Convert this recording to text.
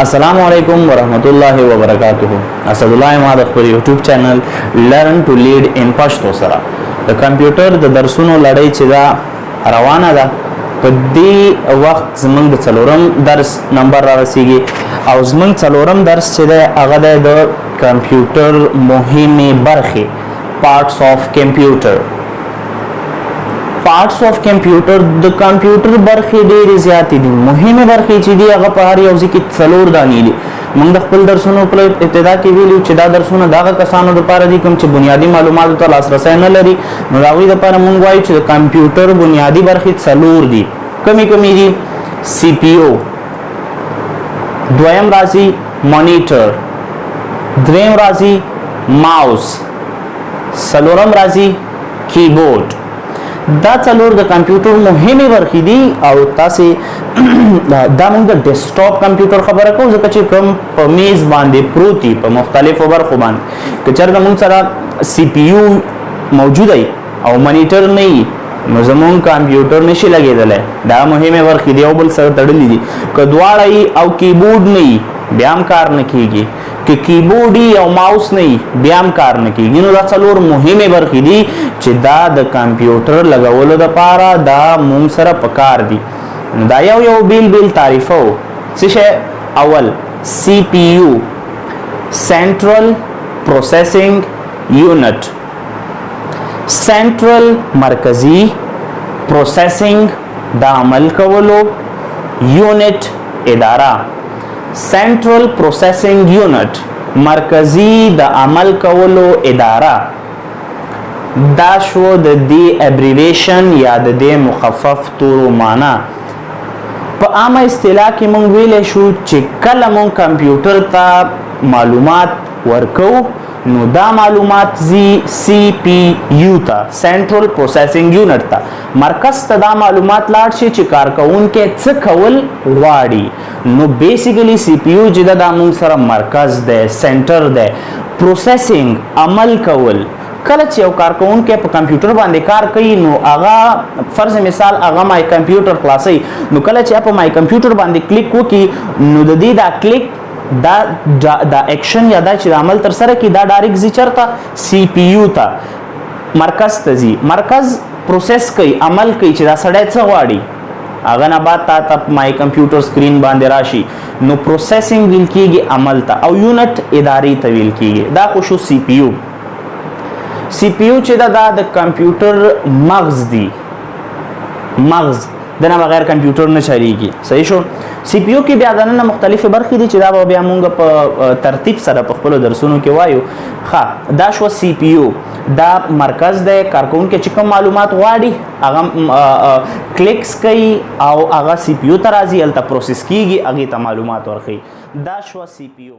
अस्सलामुअलैकुम वरहमतुल्लाहि वबरकातुहू। असदुल्लाह मा द खपल YouTube channel learn to lead in Pashto सरा द कंप्यूटर द दरसुनो लड़ाई چې دا روانه ده په دې وخت زمونږ د څلورم درس نمبر را رسیږي او زمونږ څلورم درس چې ده هغه د کمپیوټر مهمه برخې parts of computer. Parts of computer د کمپیوټر برخې ډېرې زیاتې دي. مهمه برخې چې دي هغه په هر یو ځای کې څلور دانې دي. موږ د خپل درسونو په ابتدا کې ویلو چې دا درسونه دغه کسانو لپاره دي کوم چې بنیادی معلوماتو ته لاسرسی نه لري. نو د هغوی لپاره موږ وایو چې د کمپیوټر بنیادی برخې څلور دي. کومې دي؟ سی پی او، دویم راځي مانیټر، دریم راځي ماوس، څلورم راځي کیبورډ. دا څلور د کمپیوټر مهمه برخې دي او تاسو دا موږ د ډیسکټاپ کمپیوټر خبره کوو ځکه چې کوم په میز باندې پروتي په مختلفو برخو باندې که چېرته موږ سره سی پی یو موجود وي او مانیټر نه وي نو زموږ کمپیوټر نشي لګېدلی. دا مهمه برخې دي او بل سره تړلي دي. که دواړه وي او کیبورډ نه وي بیا هم کار نه کیږي. که کیبورډ او ماوس نه بیا هم کار نه کیږي. نو دا څلور مهمه برخې دي چې دا د کمپیوټر لګولو لپاره دا موږ سره پکار دي. نو دا یو بیل تعریفو. څه شی؟ اول سی پی یو سنټرل پروسیسینګ یونټ، سنټرل مرکزی پروسیسینګ د عمل کولو یونټ اداره. سنټرل پروسیسینګ یونټ مرکزی د عمل کولو اداره. دا شو د دې ابریویشن یا د دې مخفف تورو معنا. په عامه اصطلاح کې مونږ ویلی شو چې کله مونږ کمپیوټر ته معلومات ورکو نو دا معلومات ځي سی پی یو ته، سنټرل پروسیسینګ یونټ ته. مرکز ته دا معلومات لاړ شي چې کارکوونکی څه کول غواړي. نو بیسیکلی سی پی یو چې دا موږ سره مرکز دی، سنټر دی. پروسیسینګ عمل کول. کله چې یو کارکوونکی په کمپیوټر باندې کار کوي نو هغه فرض مثال هغه مای کمپیوټر خلاصوي. نو کله چې په مای کمپیوټر باندې کلیک وکړي نو د دې دا کلیک دا اکشن یا دا چې عمل تر سره کی دا ډایرکټ ځي چرته سی پی یو ته، مرکز ته ځي. مرکز پروسس کوي، عمل کوي چې دا سړی څه غواړي. هغه نه بعد تا مای کمپیوټر سکرین باندې راشي نو پروسیسینګ ویل کیږي عمل ته او یونټ ادارې ته ویل کیږي. دا خو شو سی پی یو. سی پی یو چې دا د کمپیوټر مغز دی. مغز دنه بغیر کمپیوټر نه چلیږي. صحیح شو؟ سی پی یو کې بیا دنه مختلفه برخې دي چې دا بیا مونږ په ترتیب سره په خپل درسونو کې وایو. ښه، دا شو سی پی یو. دا مرکز دی، کارکوونکی چې کوم معلومات غواړي هغه کلیکس کوي او هغه سی پی یو ته راځي، هلته پروسس کیږي، هغې ته معلومات ورښیي. دا شو سی پی یو.